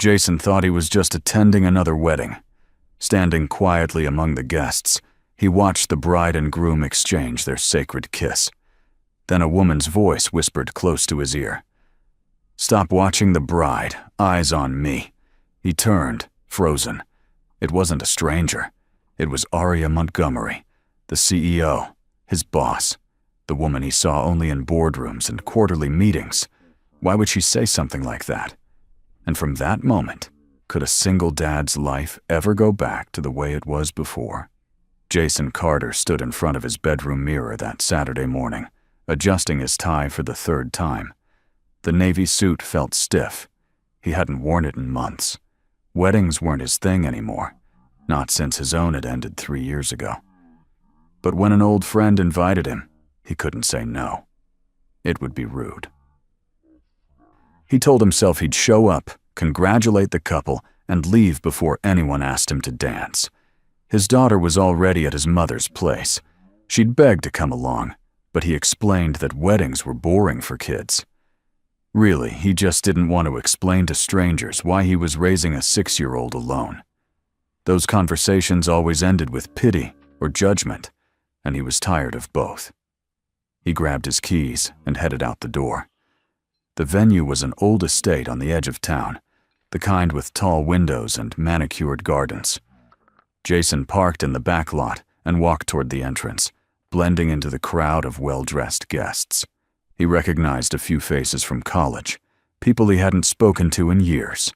Jason thought he was just attending another wedding. Standing quietly among the guests, he watched the bride and groom exchange their sacred kiss. Then a woman's voice whispered close to his ear. "Stop watching the bride, eyes on me." He turned, frozen. It wasn't a stranger. It was Aria Montgomery, the CEO, his boss, the woman he saw only in boardrooms and quarterly meetings. Why would she say something like that? And from that moment, could a single dad's life ever go back to the way it was before? Jason Carter stood in front of his bedroom mirror that Saturday morning, adjusting his tie for the third time. The navy suit felt stiff. He hadn't worn it in months. Weddings weren't his thing anymore, not since his own had ended 3 years ago. But when an old friend invited him, he couldn't say no. It would be rude. He told himself he'd show up, congratulate the couple, and leave before anyone asked him to dance. His daughter was already at his mother's place. She'd begged to come along, but he explained that weddings were boring for kids. Really, he just didn't want to explain to strangers why he was raising a 6-year-old alone. Those conversations always ended with pity or judgment, and he was tired of both. He grabbed his keys and headed out the door. The venue was an old estate on the edge of town, the kind with tall windows and manicured gardens. Jason parked in the back lot and walked toward the entrance, blending into the crowd of well-dressed guests. He recognized a few faces from college, people he hadn't spoken to in years.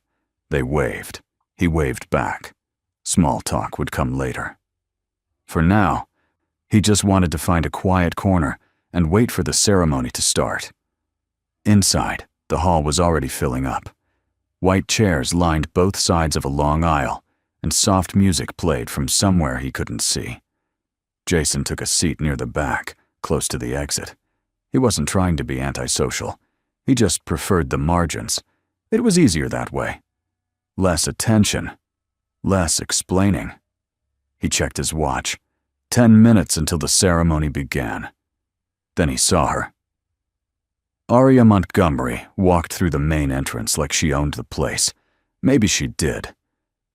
They waved. He waved back. Small talk would come later. For now, he just wanted to find a quiet corner and wait for the ceremony to start. Inside, the hall was already filling up. White chairs lined both sides of a long aisle, and soft music played from somewhere he couldn't see. Jason took a seat near the back, close to the exit. He wasn't trying to be antisocial. He just preferred the margins. It was easier that way. Less attention. Less explaining. He checked his watch. 10 minutes until the ceremony began. Then he saw her. Aria Montgomery walked through the main entrance like she owned the place. Maybe she did.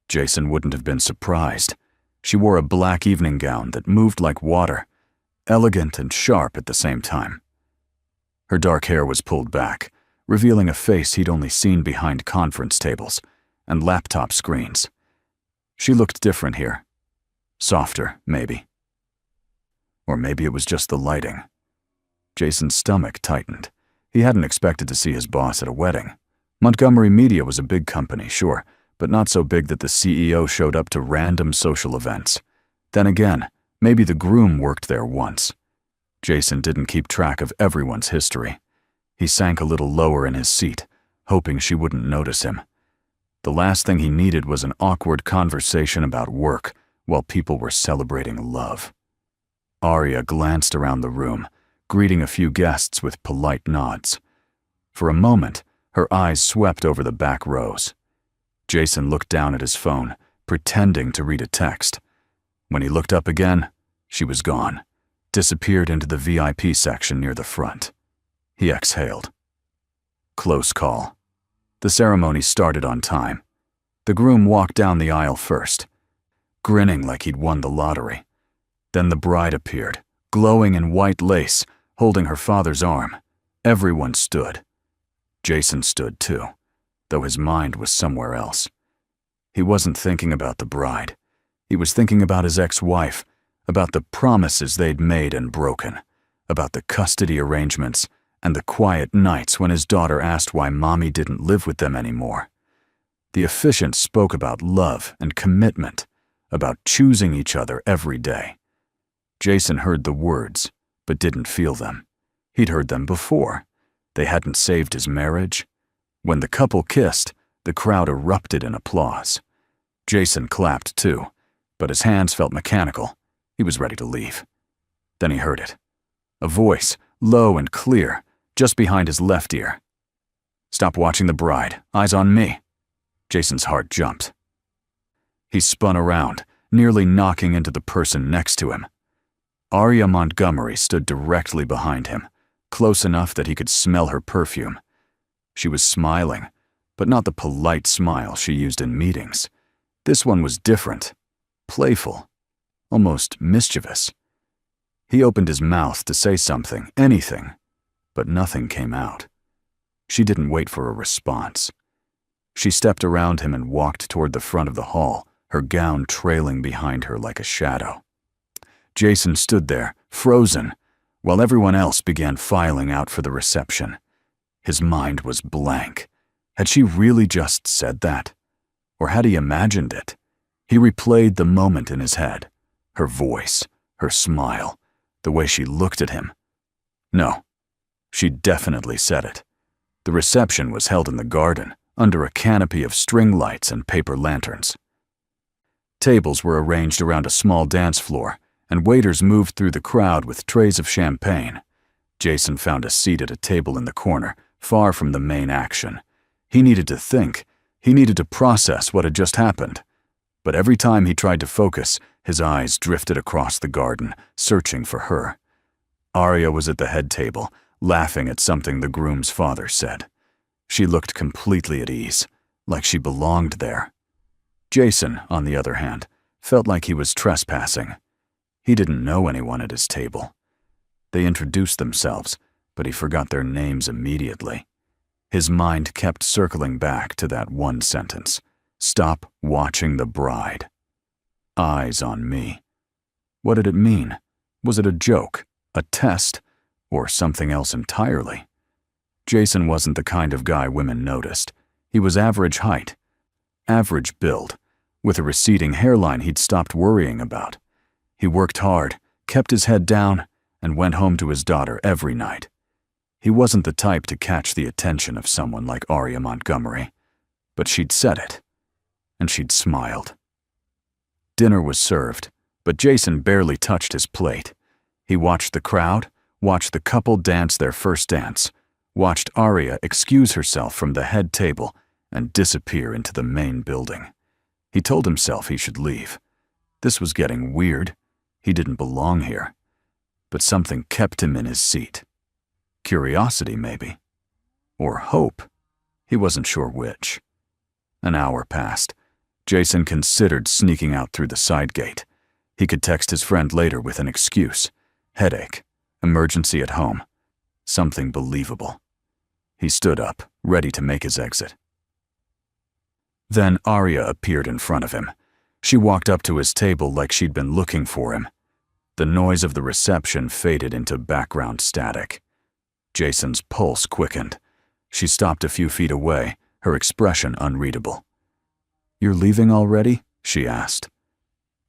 Jason wouldn't have been surprised. She wore a black evening gown that moved like water, elegant and sharp at the same time. Her dark hair was pulled back, revealing a face he'd only seen behind conference tables and laptop screens. She looked different here. Softer, maybe. Or maybe it was just the lighting. Jason's stomach tightened. He hadn't expected to see his boss at a wedding. Montgomery Media was a big company, sure, but not so big that the CEO showed up to random social events. Then again, maybe the groom worked there once. Jason didn't keep track of everyone's history. He sank a little lower in his seat, hoping she wouldn't notice him. The last thing he needed was an awkward conversation about work while people were celebrating love. Aria glanced around the room, greeting a few guests with polite nods. For a moment, her eyes swept over the back rows. Jason looked down at his phone, pretending to read a text. When he looked up again, she was gone, disappeared into the VIP section near the front. He exhaled. Close call. The ceremony started on time. The groom walked down the aisle first, grinning like he'd won the lottery. Then the bride appeared, glowing in white lace, holding her father's arm. Everyone stood. Jason stood too, though his mind was somewhere else. He wasn't thinking about the bride. He was thinking about his ex-wife, about the promises they'd made and broken, about the custody arrangements and the quiet nights when his daughter asked why mommy didn't live with them anymore. The officiant spoke about love and commitment, about choosing each other every day. Jason heard the words, but didn't feel them. He'd heard them before. They hadn't saved his marriage. When the couple kissed, the crowd erupted in applause. Jason clapped too, but his hands felt mechanical. He was ready to leave. Then he heard it. A voice, low and clear, just behind his left ear. "Stop watching the bride. Eyes on me." Jason's heart jumped. He spun around, nearly knocking into the person next to him. Aria Montgomery stood directly behind him, close enough that he could smell her perfume. She was smiling, but not the polite smile she used in meetings. This one was different, playful, almost mischievous. He opened his mouth to say something, anything, but nothing came out. She didn't wait for a response. She stepped around him and walked toward the front of the hall, her gown trailing behind her like a shadow. Jason stood there, frozen, while everyone else began filing out for the reception. His mind was blank. Had she really just said that? Or had he imagined it? He replayed the moment in his head. Her voice, her smile, the way she looked at him. No, she definitely said it. The reception was held in the garden, under a canopy of string lights and paper lanterns. Tables were arranged around a small dance floor, and waiters moved through the crowd with trays of champagne. Jason found a seat at a table in the corner, far from the main action. He needed to think. He needed to process what had just happened. But every time he tried to focus, his eyes drifted across the garden, searching for her. Arya was at the head table, laughing at something the groom's father said. She looked completely at ease, like she belonged there. Jason, on the other hand, felt like he was trespassing. He didn't know anyone at his table. They introduced themselves, but he forgot their names immediately. His mind kept circling back to that one sentence. Stop watching the bride. Eyes on me. What did it mean? Was it a joke, a test, or something else entirely? Jason wasn't the kind of guy women noticed. He was average height, average build, with a receding hairline he'd stopped worrying about. He worked hard, kept his head down, and went home to his daughter every night. He wasn't the type to catch the attention of someone like Arya Montgomery, but she'd said it, and she'd smiled. Dinner was served, but Jason barely touched his plate. He watched the crowd, watched the couple dance their first dance, watched Arya excuse herself from the head table and disappear into the main building. He told himself he should leave. This was getting weird. He didn't belong here. But something kept him in his seat. Curiosity, maybe. Or hope. He wasn't sure which. An hour passed. Jason considered sneaking out through the side gate. He could text his friend later with an excuse. Headache. Emergency at home. Something believable. He stood up, ready to make his exit. Then Arya appeared in front of him. She walked up to his table like she'd been looking for him. The noise of the reception faded into background static. Jason's pulse quickened. She stopped a few feet away, her expression unreadable. "You're leaving already?" she asked.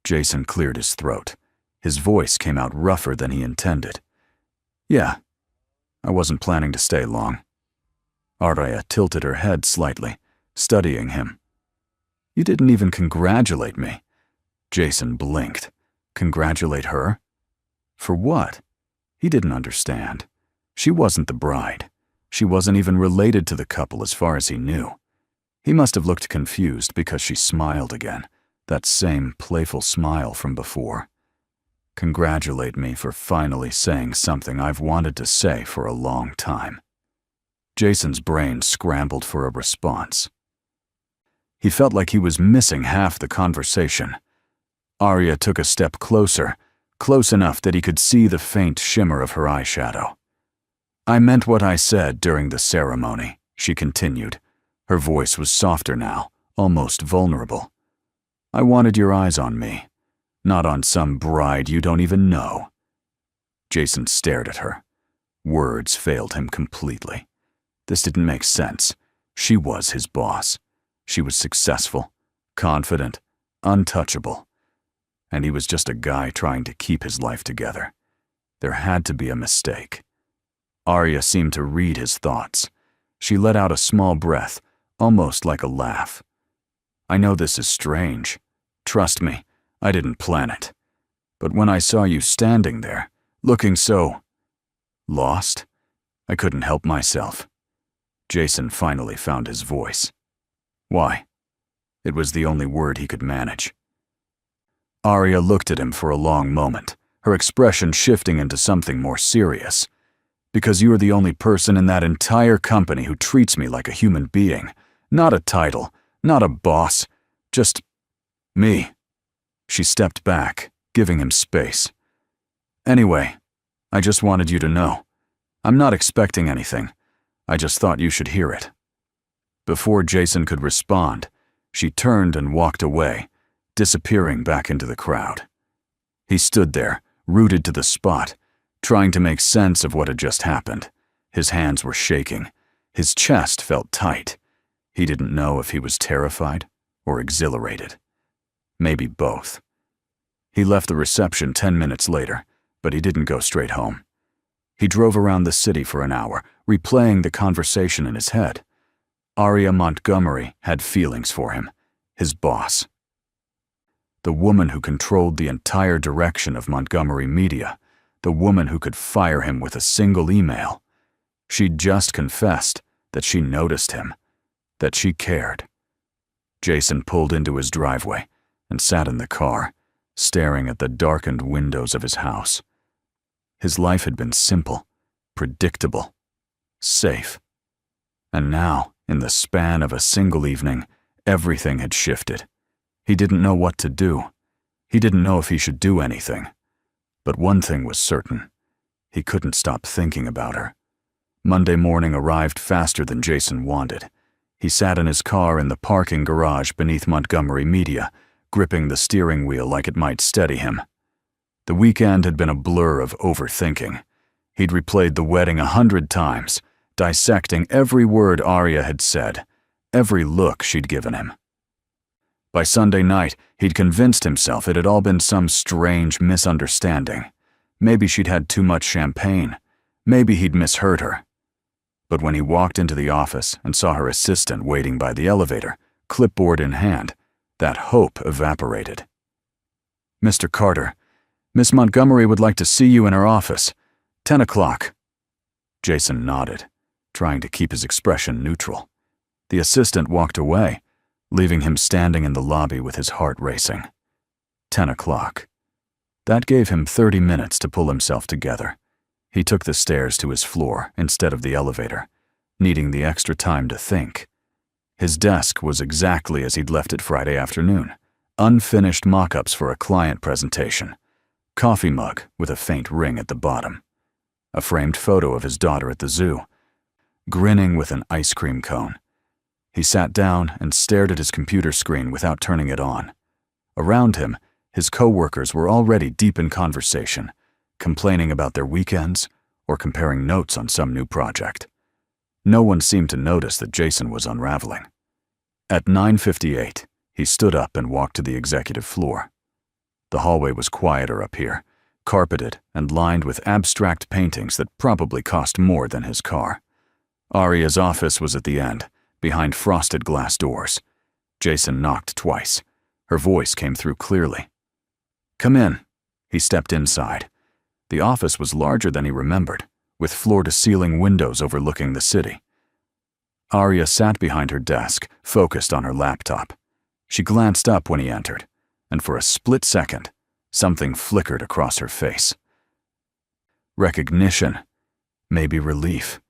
Jason cleared his throat. His voice came out rougher than he intended. "Yeah, I wasn't planning to stay long." Arya tilted her head slightly, studying him. "You didn't even congratulate me." Jason blinked. Congratulate her? For what? He didn't understand. She wasn't the bride. She wasn't even related to the couple as far as he knew. He must have looked confused because she smiled again, that same playful smile from before. Congratulate me for finally saying something I've wanted to say for a long time. Jason's brain scrambled for a response. He felt like he was missing half the conversation. Arya took a step closer, close enough that he could see the faint shimmer of her eyeshadow. "I meant what I said during the ceremony," she continued. Her voice was softer now, almost vulnerable. "I wanted your eyes on me, not on some bride you don't even know." Jason stared at her. Words failed him completely. This didn't make sense. She was his boss. She was successful, confident, untouchable. And he was just a guy trying to keep his life together. There had to be a mistake. Arya seemed to read his thoughts. She let out a small breath, almost like a laugh. "I know this is strange. Trust me, I didn't plan it. But when I saw you standing there, looking so lost, I couldn't help myself." Jason finally found his voice. "Why?" It was the only word he could manage. Arya looked at him for a long moment, her expression shifting into something more serious. "Because you are the only person in that entire company who treats me like a human being, Not a title, not a boss, just me. She stepped back, giving him space. Anyway, I just wanted you to know. I'm not expecting anything. I just thought you should hear it. Before Jason could respond, she turned and walked away, disappearing back into the crowd. He stood there, rooted to the spot, trying to make sense of what had just happened. His hands were shaking. His chest felt tight. He didn't know if he was terrified or exhilarated. Maybe both. He left the reception 10 minutes later, but he didn't go straight home. He drove around the city for an hour, replaying the conversation in his head. Aria Montgomery had feelings for him, his boss. The woman who controlled the entire direction of Montgomery media, the woman who could fire him with a single email. She'd just confessed that she noticed him, that she cared. Jason pulled into his driveway and sat in the car, staring at the darkened windows of his house. His life had been simple, predictable, safe. And now, in the span of a single evening, everything had shifted. He didn't know what to do. He didn't know if he should do anything. But one thing was certain. He couldn't stop thinking about her. Monday morning arrived faster than Jason wanted. He sat in his car in the parking garage beneath Montgomery Media, gripping the steering wheel like it might steady him. The weekend had been a blur of overthinking. He'd replayed the wedding 100 times, dissecting every word Aria had said, every look she'd given him. By Sunday night, he'd convinced himself it had all been some strange misunderstanding. Maybe she'd had too much champagne. Maybe he'd misheard her. But when he walked into the office and saw her assistant waiting by the elevator, clipboard in hand, that hope evaporated. "Mr. Carter, Miss Montgomery would like to see you in her office. 10 o'clock. Jason nodded, trying to keep his expression neutral. The assistant walked away, leaving him standing in the lobby with his heart racing. 10 o'clock. That gave him 30 minutes to pull himself together. He took the stairs to his floor instead of the elevator, needing the extra time to think. His desk was exactly as he'd left it Friday afternoon. Unfinished mock-ups for a client presentation. Coffee mug with a faint ring at the bottom. A framed photo of his daughter at the zoo, grinning with an ice cream cone. He sat down and stared at his computer screen without turning it on. Around him, his co-workers were already deep in conversation, complaining about their weekends or comparing notes on some new project. No one seemed to notice that Jason was unraveling. At 9:58, he stood up and walked to the executive floor. The hallway was quieter up here, carpeted and lined with abstract paintings that probably cost more than his car. Aria's office was at the end, behind frosted glass doors. Jason knocked twice. Her voice came through clearly. "Come in." He stepped inside. The office was larger than he remembered, with floor-to-ceiling windows overlooking the city. Aria sat behind her desk, focused on her laptop. She glanced up when he entered, and for a split second, something flickered across her face. Recognition, maybe relief.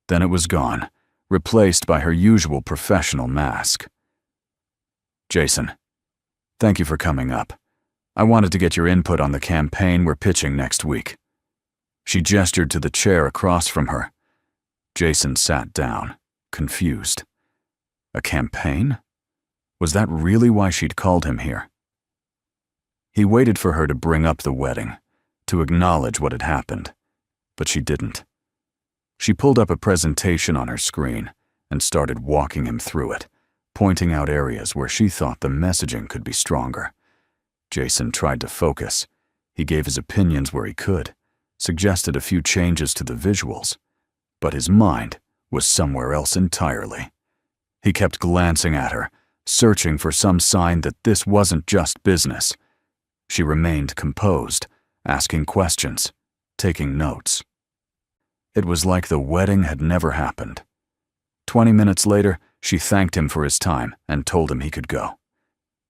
Then it was gone, replaced by her usual professional mask. "Jason, thank you for coming up. I wanted to get your input on the campaign we're pitching next week." She gestured to the chair across from her. Jason sat down, confused. A campaign? Was that really why she'd called him here? He waited for her to bring up the wedding, to acknowledge what had happened, but she didn't. She pulled up a presentation on her screen and started walking him through it, pointing out areas where she thought the messaging could be stronger. Jason tried to focus. He gave his opinions where he could, suggested a few changes to the visuals, but his mind was somewhere else entirely. He kept glancing at her, searching for some sign that this wasn't just business. She remained composed, asking questions, taking notes. It was like the wedding had never happened. 20 minutes later, she thanked him for his time and told him he could go.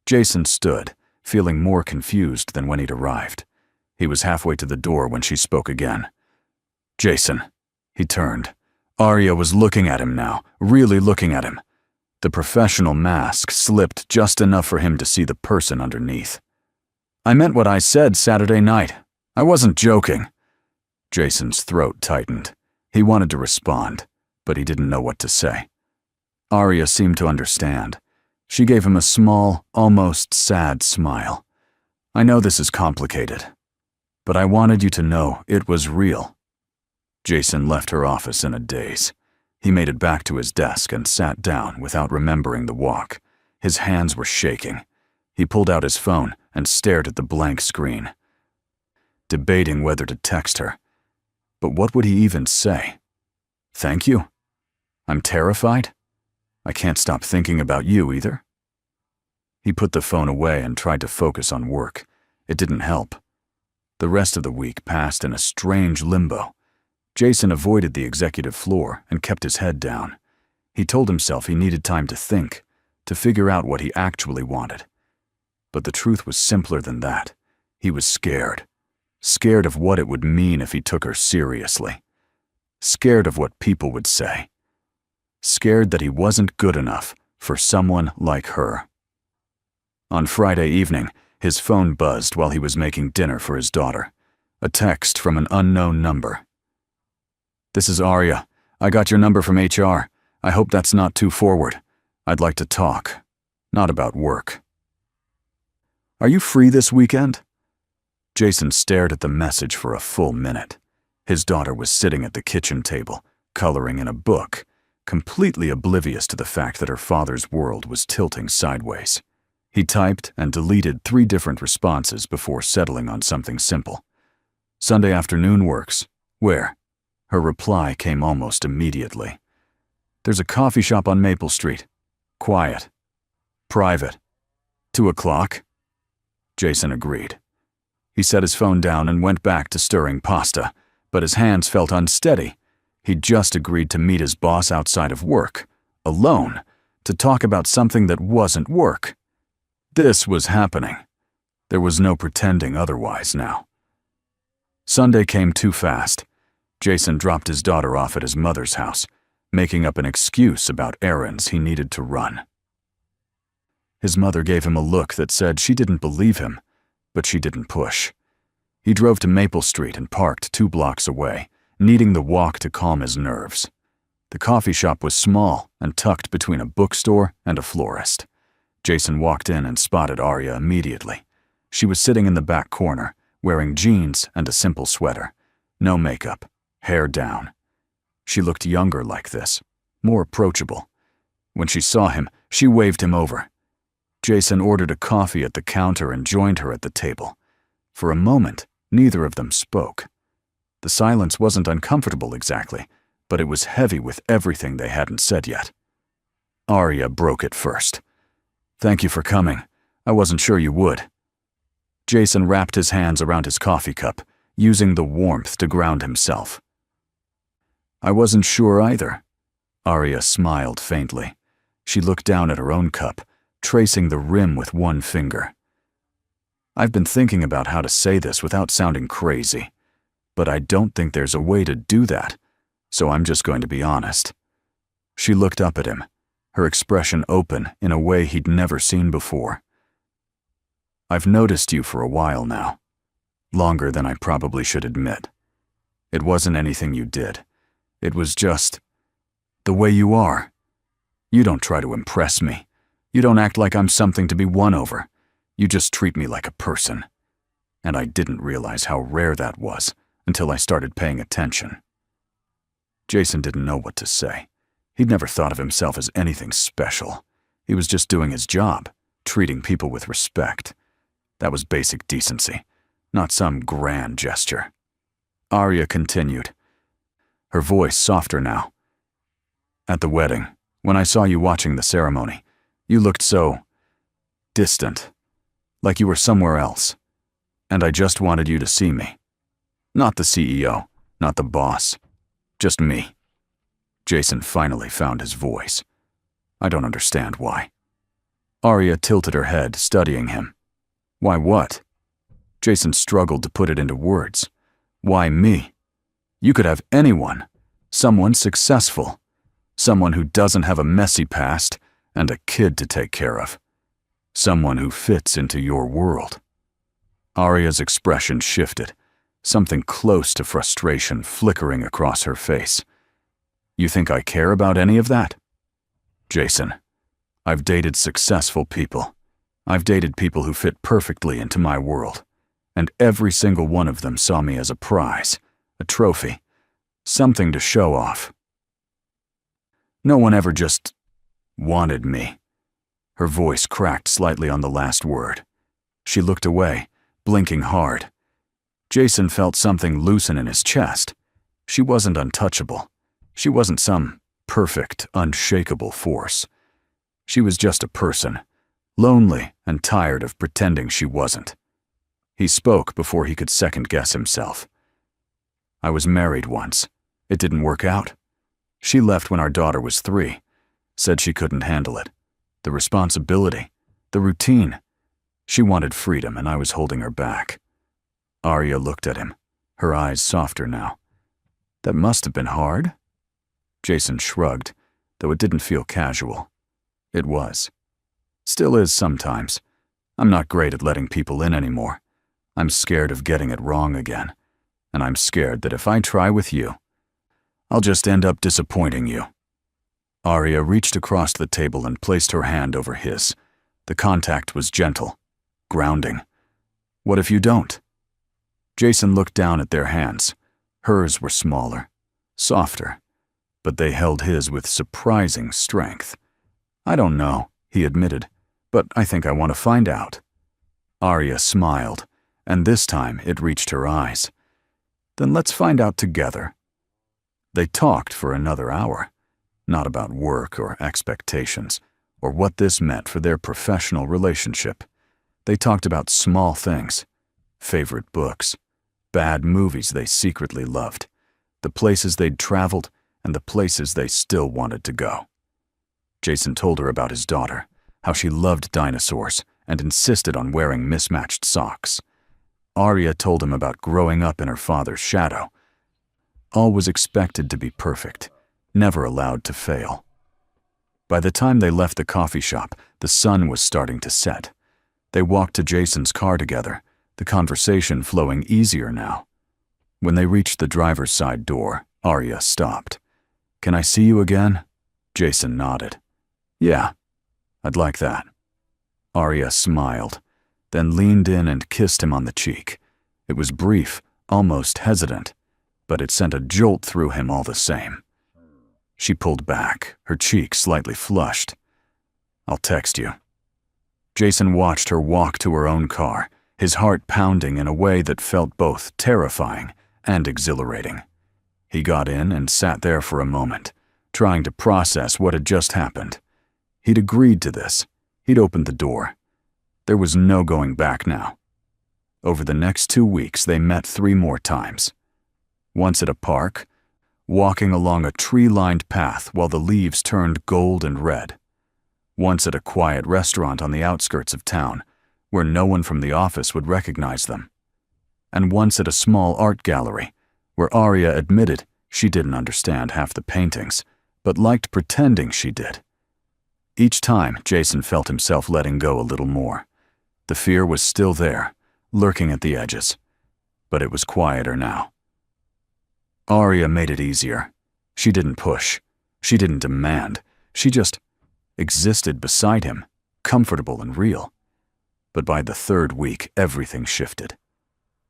Jason stood, feeling more confused than when he'd arrived. He was halfway to the door when she spoke again. "Jason." He turned. Aria was looking at him now, really looking at him. The professional mask slipped just enough for him to see the person underneath. "I meant what I said Saturday night. I wasn't joking." Jason's throat tightened. He wanted to respond, but he didn't know what to say. Arya seemed to understand. She gave him a small, almost sad smile. "I know this is complicated, but I wanted you to know it was real." Jason left her office in a daze. He made it back to his desk and sat down without remembering the walk. His hands were shaking. He pulled out his phone and stared at the blank screen, debating whether to text her. But what would he even say? "Thank you? I'm terrified? I can't stop thinking about you either." He put the phone away and tried to focus on work. It didn't help. The rest of the week passed in a strange limbo. Jason avoided the executive floor and kept his head down. He told himself he needed time to think, to figure out what he actually wanted. But the truth was simpler than that. He was scared. Scared of what it would mean if he took her seriously. Scared of what people would say. Scared that he wasn't good enough for someone like her. On Friday evening, his phone buzzed while he was making dinner for his daughter. A text from an unknown number. "This is Arya. I got your number from HR. I hope that's not too forward. I'd like to talk. Not about work." "Are you free this weekend?" Jason stared at the message for a full minute. His daughter was sitting at the kitchen table, coloring in a book, completely oblivious to the fact that her father's world was tilting sideways. He typed and deleted 3 different responses before settling on something simple. "Sunday afternoon works. Where?" Her reply came almost immediately. "There's a coffee shop on Maple Street. Quiet. Private. 2 o'clock?" Jason agreed. He set his phone down and went back to stirring pasta, but his hands felt unsteady. He'd just agreed to meet his boss outside of work, alone, to talk about something that wasn't work. This was happening. There was no pretending otherwise now. Sunday came too fast. Jason dropped his daughter off at his mother's house, making up an excuse about errands he needed to run. His mother gave him a look that said she didn't believe him, but she didn't push. He drove to Maple Street and parked 2 blocks away, needing the walk to calm his nerves. The coffee shop was small and tucked between a bookstore and a florist. Jason walked in and spotted Arya immediately. She was sitting in the back corner, wearing jeans and a simple sweater. No makeup, hair down. She looked younger like this, more approachable. When she saw him, she waved him over. Jason ordered a coffee at the counter and joined her at the table. For a moment, neither of them spoke. The silence wasn't uncomfortable exactly, but it was heavy with everything they hadn't said yet. Arya broke it first. "Thank you for coming. I wasn't sure you would." Jason wrapped his hands around his coffee cup, using the warmth to ground himself. "I wasn't sure either." Arya smiled faintly. She looked down at her own cup, tracing the rim with one finger. "I've been thinking about how to say this without sounding crazy, but I don't think there's a way to do that, so I'm just going to be honest." She looked up at him, her expression open in a way he'd never seen before. "I've noticed you for a while now, longer than I probably should admit. It wasn't anything you did. It was just the way you are. You don't try to impress me. You don't act like I'm something to be won over. You just treat me like a person. And I didn't realize how rare that was until I started paying attention." Jason didn't know what to say. He'd never thought of himself as anything special. He was just doing his job, treating people with respect. That was basic decency, not some grand gesture. Arya continued, her voice softer now. "At the wedding, when I saw you watching the ceremony, you looked so distant, like you were somewhere else. And I just wanted you to see me. Not the CEO, not the boss, just me." Jason finally found his voice. "I don't understand why." Arya tilted her head, studying him. "Why what?" Jason struggled to put it into words. "Why me? You could have anyone. Someone successful. Someone who doesn't have a messy past and a kid to take care of. Someone who fits into your world. Arya's expression shifted, something close to frustration flickering across her face. You think I care about any of that? Jason, I've dated successful people. I've dated people who fit perfectly into my world, and every single one of them saw me as a prize, a trophy, something to show off. No one ever just wanted me. Her voice cracked slightly on the last word. She looked away, blinking hard. Jason felt something loosen in his chest. She wasn't untouchable. She wasn't some perfect, unshakable force. She was just a person, lonely and tired of pretending she wasn't. He spoke before he could second-guess himself. I was married once. It didn't work out. She left when our daughter was 3. Said she couldn't handle it. The responsibility, the routine. She wanted freedom, and I was holding her back. Arya looked at him, her eyes softer now. That must have been hard? Jason shrugged, though it didn't feel casual. It was. Still is sometimes. I'm not great at letting people in anymore. I'm scared of getting it wrong again, and I'm scared that if I try with you, I'll just end up disappointing you. Arya reached across the table and placed her hand over his. The contact was gentle, grounding. What if you don't? Jason looked down at their hands. Hers were smaller, softer, but they held his with surprising strength. I don't know, he admitted, but I think I want to find out. Arya smiled, and this time it reached her eyes. Then let's find out together. They talked for another hour, not about work or expectations, or what this meant for their professional relationship. They talked about small things, favorite books, bad movies they secretly loved, the places they'd traveled, and the places they still wanted to go. Jason told her about his daughter, how she loved dinosaurs and insisted on wearing mismatched socks. Arya told him about growing up in her father's shadow. All was expected to be perfect, never allowed to fail. By the time they left the coffee shop, the sun was starting to set. They walked to Jason's car together, the conversation flowing easier now. When they reached the driver's side door, Arya stopped. Can I see you again? Jason nodded. Yeah, I'd like that. Arya smiled, then leaned in and kissed him on the cheek. It was brief, almost hesitant, but it sent a jolt through him all the same. She pulled back, her cheek slightly flushed. I'll text you. Jason watched her walk to her own car, his heart pounding in a way that felt both terrifying and exhilarating. He got in and sat there for a moment, trying to process what had just happened. He'd agreed to this. He'd opened the door. There was no going back now. Over the next 2 weeks, they met 3 more times. Once at a park, walking along a tree-lined path while the leaves turned gold and red. Once at a quiet restaurant on the outskirts of town, where no one from the office would recognize them. And once at a small art gallery, where Arya admitted she didn't understand half the paintings, but liked pretending she did. Each time, Jason felt himself letting go a little more. The fear was still there, lurking at the edges, but it was quieter now. Arya made it easier. She didn't push. She didn't demand. She just existed beside him, comfortable and real. But by the 3rd week, everything shifted.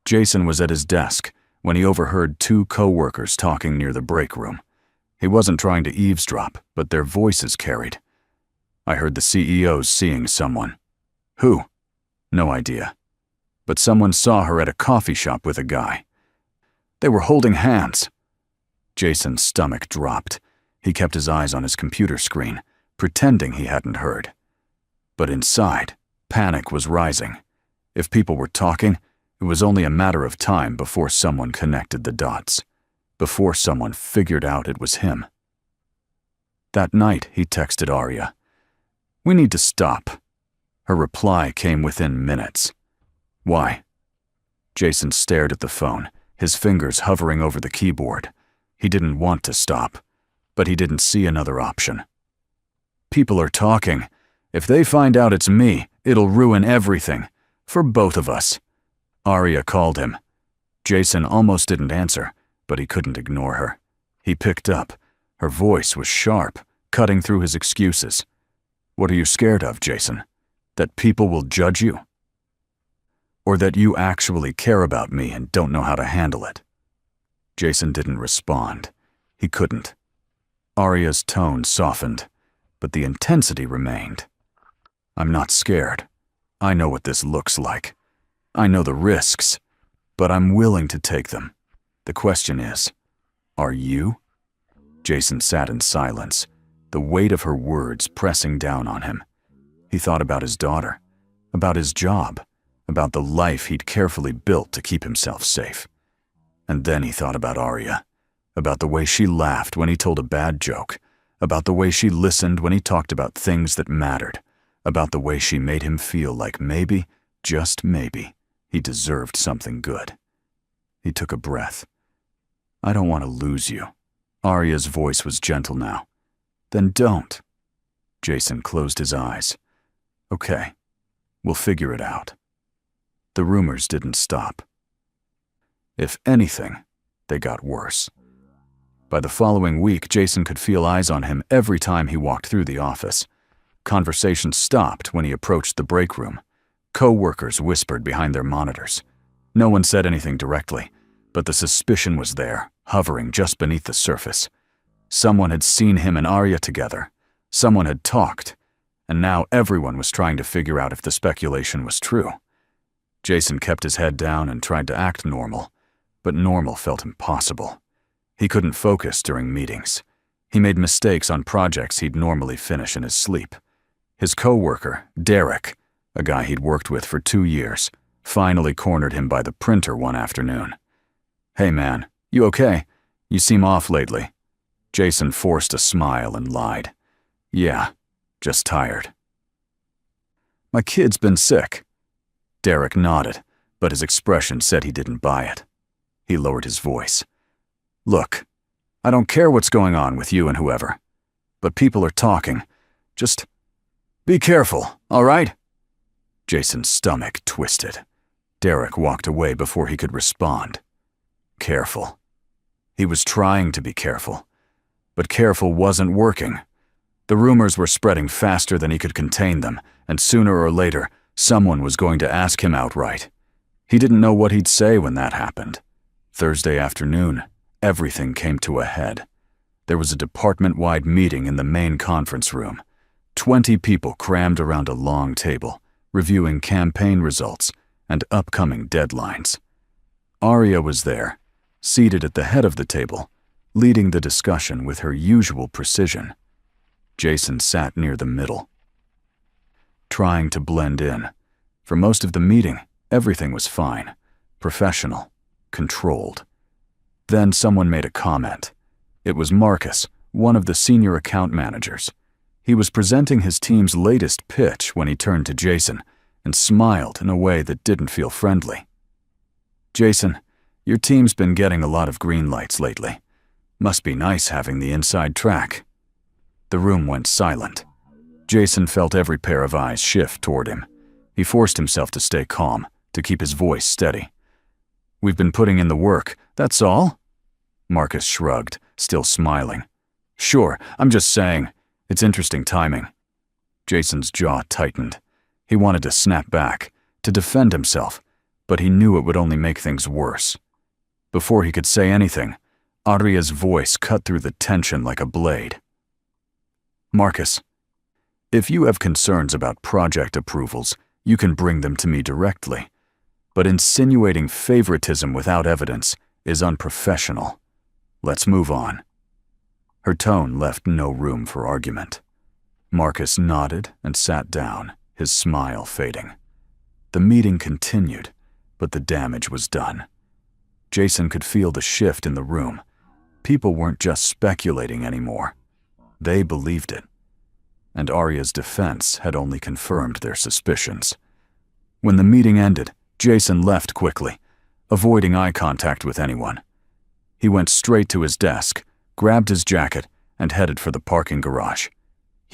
Jason was at his desk when he overheard 2 co-workers talking near the break room. He wasn't trying to eavesdrop, but their voices carried. I heard the CEO's seeing someone. Who? No idea. But someone saw her at a coffee shop with a guy. They were holding hands. Jason's stomach dropped. He kept his eyes on his computer screen, pretending he hadn't heard. But inside, panic was rising. If people were talking, it was only a matter of time before someone connected the dots, before someone figured out it was him. That night, he texted Arya. We need to stop. Her reply came within minutes. Why? Jason stared at the phone, his fingers hovering over the keyboard. He didn't want to stop, but he didn't see another option. People are talking. If they find out it's me, it'll ruin everything. For both of us." Arya called him. Jason almost didn't answer, but he couldn't ignore her. He picked up. Her voice was sharp, cutting through his excuses. "What are you scared of, Jason? That people will judge you? Or that you actually care about me and don't know how to handle it?" Jason didn't respond. He couldn't. Arya's tone softened, but the intensity remained. "I'm not scared. I know what this looks like. I know the risks, but I'm willing to take them. The question is, are you?" Jason sat in silence, the weight of her words pressing down on him. He thought about his daughter, about his job, about the life he'd carefully built to keep himself safe. And then he thought about Arya, about the way she laughed when he told a bad joke, about the way she listened when he talked about things that mattered, about the way she made him feel like maybe, just maybe, he deserved something good. He took a breath. "I don't want to lose you." Arya's voice was gentle now. "Then don't." Jason closed his eyes. "Okay, we'll figure it out." The rumors didn't stop. If anything, they got worse. By the following week, Jason could feel eyes on him every time he walked through the office. Conversations stopped when he approached the break room. Co-workers whispered behind their monitors. No one said anything directly, but the suspicion was there, hovering just beneath the surface. Someone had seen him and Arya together. Someone had talked, and now everyone was trying to figure out if the speculation was true. Jason kept his head down and tried to act normal, but normal felt impossible. He couldn't focus during meetings. He made mistakes on projects he'd normally finish in his sleep. His co-worker, Derek, a guy he'd worked with for 2 years, finally cornered him by the printer one afternoon. "Hey man, you okay? You seem off lately." Jason forced a smile and lied. "Yeah, just tired." "My kid's been sick." Derek nodded, but his expression said he didn't buy it. He lowered his voice. "Look, I don't care what's going on with you and whoever, but people are talking. Just be careful, all right?" Jason's stomach twisted. Derek walked away before he could respond. Careful. He was trying to be careful, but careful wasn't working. The rumors were spreading faster than he could contain them, and sooner or later, someone was going to ask him outright. He didn't know what he'd say when that happened. Thursday afternoon, everything came to a head. There was a department-wide meeting in the main conference room. 20 people crammed around a long table, reviewing campaign results and upcoming deadlines. Arya was there, seated at the head of the table, leading the discussion with her usual precision. Jason sat near the middle, trying to blend in. For most of the meeting, everything was fine, professional, controlled. Then someone made a comment. It was Marcus, one of the senior account managers. He was presenting his team's latest pitch when he turned to Jason and smiled in a way that didn't feel friendly. "Jason, your team's been getting a lot of green lights lately. Must be nice having the inside track." The room went silent. Jason felt every pair of eyes shift toward him. He forced himself to stay calm, to keep his voice steady. "We've been putting in the work, that's all?" Marcus shrugged, still smiling. "Sure, I'm just saying, it's interesting timing." Jason's jaw tightened. He wanted to snap back, to defend himself, but he knew it would only make things worse. Before he could say anything, Arya's voice cut through the tension like a blade. "Marcus, if you have concerns about project approvals, you can bring them to me directly. But insinuating favoritism without evidence is unprofessional. Let's move on." Her tone left no room for argument. Marcus nodded and sat down, his smile fading. The meeting continued, but the damage was done. Jason could feel the shift in the room. People weren't just speculating anymore. They believed it. And Arya's defense had only confirmed their suspicions. When the meeting ended, Jason left quickly, avoiding eye contact with anyone. He went straight to his desk, grabbed his jacket, and headed for the parking garage.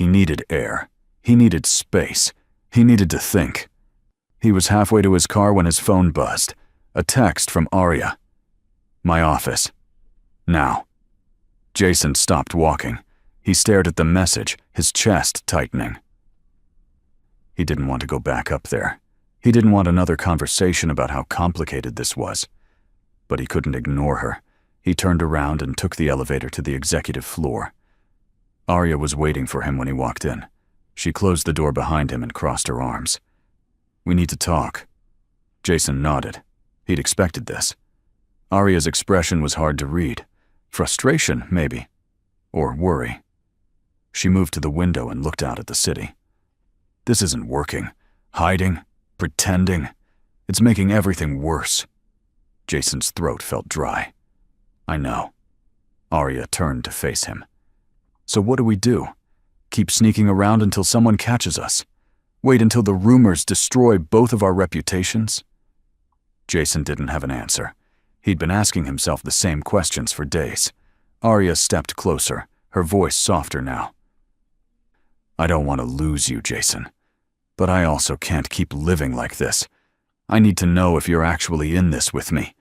He needed air. He needed space. He needed to think. He was halfway to his car when his phone buzzed. A text from Arya. "My office. Now." Jason stopped walking. He stared at the message, his chest tightening. He didn't want to go back up there. He didn't want another conversation about how complicated this was. But he couldn't ignore her. He turned around and took the elevator to the executive floor. Arya was waiting for him when he walked in. She closed the door behind him and crossed her arms. "We need to talk." Jason nodded. He'd expected this. Arya's expression was hard to read. Frustration, maybe. Or worry. She moved to the window and looked out at the city. This isn't working. Hiding, pretending. It's making everything worse. Jason's throat felt dry. "I know." Arya turned to face him. "So what do we do? Keep sneaking around until someone catches us? Wait until the rumors destroy both of our reputations?" Jason didn't have an answer. He'd been asking himself the same questions for days. Arya stepped closer, her voice softer now. "I don't want to lose you, Jason. But I also can't keep living like this. I need to know if you're actually in this with me.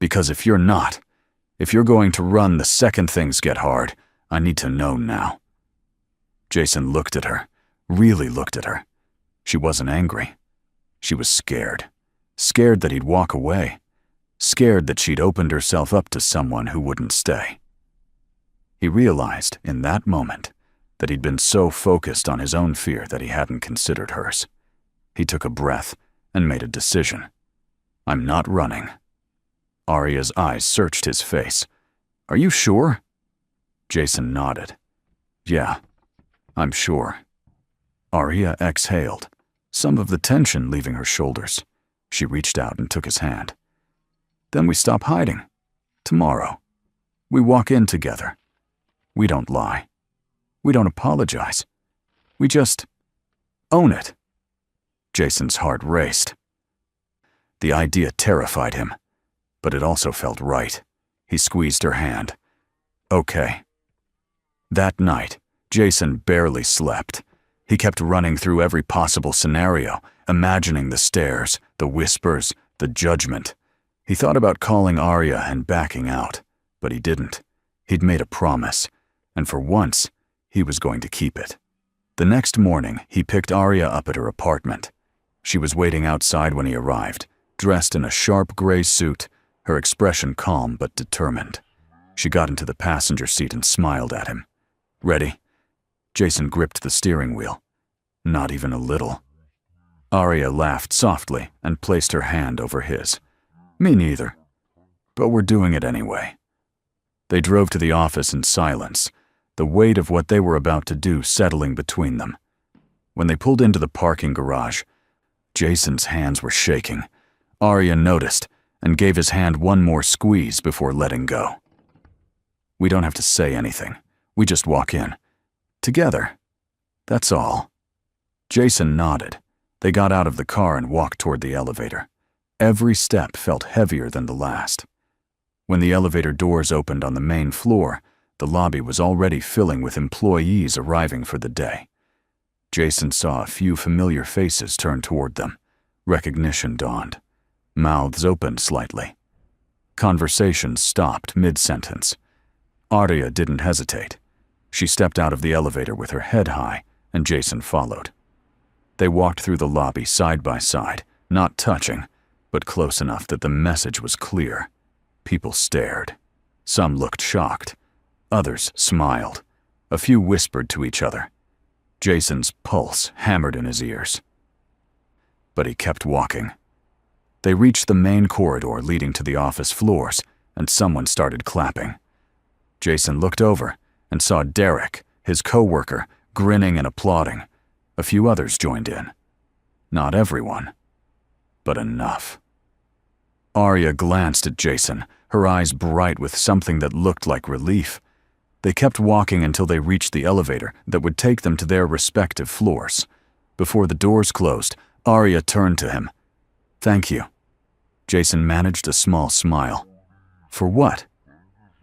Because if you're not, if you're going to run the second things get hard, I need to know now." Jason looked at her, really looked at her. She wasn't angry. She was scared. Scared that he'd walk away. Scared that she'd opened herself up to someone who wouldn't stay. He realized, in that moment, that he'd been so focused on his own fear that he hadn't considered hers. He took a breath and made a decision. "I'm not running." Arya's eyes searched his face. "Are you sure?" Jason nodded. "Yeah, I'm sure." Arya exhaled, some of the tension leaving her shoulders. She reached out and took his hand. "Then we stop hiding. Tomorrow. We walk in together. We don't lie. We don't apologize. We just own it." Jason's heart raced. The idea terrified him, but it also felt right. He squeezed her hand. "Okay." That night, Jason barely slept. He kept running through every possible scenario, imagining the stares, the whispers, the judgment. He thought about calling Arya and backing out, but he didn't. He'd made a promise, and for once, he was going to keep it. The next morning, he picked Arya up at her apartment. She was waiting outside when he arrived, dressed in a sharp gray suit, her expression calm but determined. She got into the passenger seat and smiled at him. "Ready?" Jason gripped the steering wheel. Not even a little. Arya laughed softly and placed her hand over his. "Me neither. But we're doing it anyway." They drove to the office in silence, the weight of what they were about to do settling between them. When they pulled into the parking garage, Jason's hands were shaking. Arya noticed and gave his hand one more squeeze before letting go. "We don't have to say anything. We just walk in. Together. That's all." Jason nodded. They got out of the car and walked toward the elevator. Every step felt heavier than the last. When the elevator doors opened on the main floor, the lobby was already filling with employees arriving for the day. Jason saw a few familiar faces turn toward them. Recognition dawned. Mouths opened slightly. Conversations stopped mid-sentence. Arya didn't hesitate. She stepped out of the elevator with her head high, and Jason followed. They walked through the lobby side by side, not touching, but close enough that the message was clear. People stared. Some looked shocked. Others smiled. A few whispered to each other. Jason's pulse hammered in his ears. But he kept walking. They reached the main corridor leading to the office floors, and someone started clapping. Jason looked over and saw Derek, his co-worker, grinning and applauding. A few others joined in. Not everyone, but enough. Arya glanced at Jason, her eyes bright with something that looked like relief. They kept walking until they reached the elevator that would take them to their respective floors. Before the doors closed, Arya turned to him. "Thank you." Jason managed a small smile. "For what?"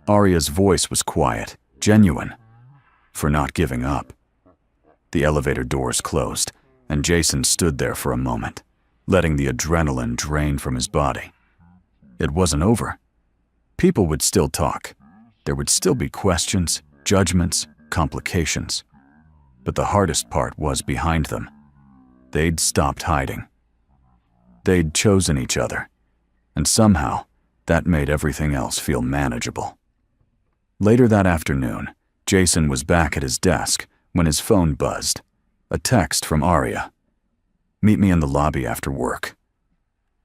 Arya's voice was quiet, genuine. "For not giving up." The elevator doors closed, and Jason stood there for a moment, letting the adrenaline drain from his body. It wasn't over. People would still talk. There would still be questions, judgments, complications. But the hardest part was behind them. They'd stopped hiding. They'd chosen each other, and somehow that made everything else feel manageable. Later that afternoon, Jason was back at his desk when his phone buzzed. A text from Aria. "Meet me in the lobby after work."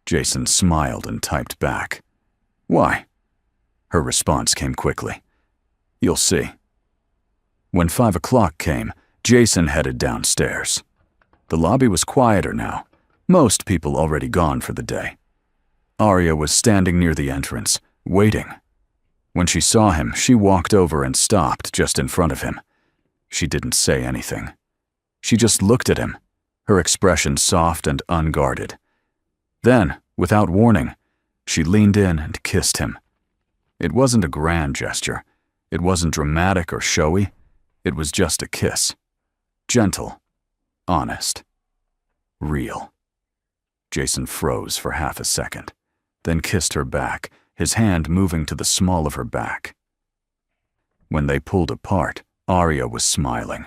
Jason smiled and typed back. "Why?" Her response came quickly. "You'll see." When 5 o'clock came, Jason headed downstairs. The lobby was quieter now. Most people already gone for the day. Aria was standing near the entrance, waiting. When she saw him, she walked over and stopped just in front of him. She didn't say anything. She just looked at him, her expression soft and unguarded. Then, without warning, she leaned in and kissed him. It wasn't a grand gesture. It wasn't dramatic or showy. It was just a kiss. Gentle, honest, real. Jason froze for half a second, then kissed her back, his hand moving to the small of her back. When they pulled apart, Aria was smiling.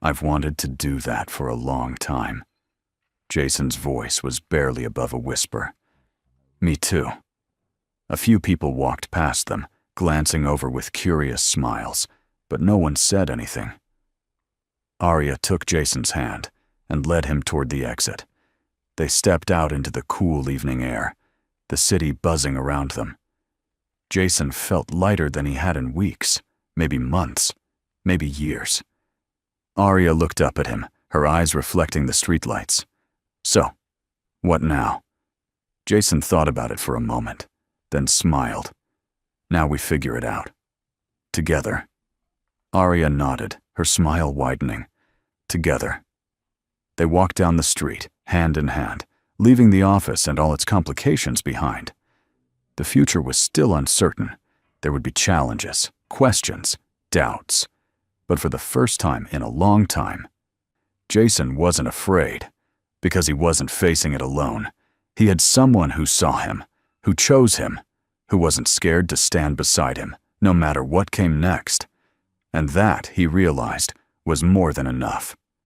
"I've wanted to do that for a long time." Jason's voice was barely above a whisper. "Me too." A few people walked past them, glancing over with curious smiles, but no one said anything. Aria took Jason's hand and led him toward the exit. They stepped out into the cool evening air, the city buzzing around them. Jason felt lighter than he had in weeks, maybe months, maybe years. Aria looked up at him, her eyes reflecting the streetlights. "So, what now?" Jason thought about it for a moment, then smiled. "Now we figure it out. Together." Aria nodded, her smile widening. Together. They walked down the street, hand in hand, leaving the office and all its complications behind. The future was still uncertain. There would be challenges, questions, doubts. But for the first time in a long time, Jason wasn't afraid, because he wasn't facing it alone. He had someone who saw him, who chose him, who wasn't scared to stand beside him, no matter what came next. And that, he realized, was more than enough.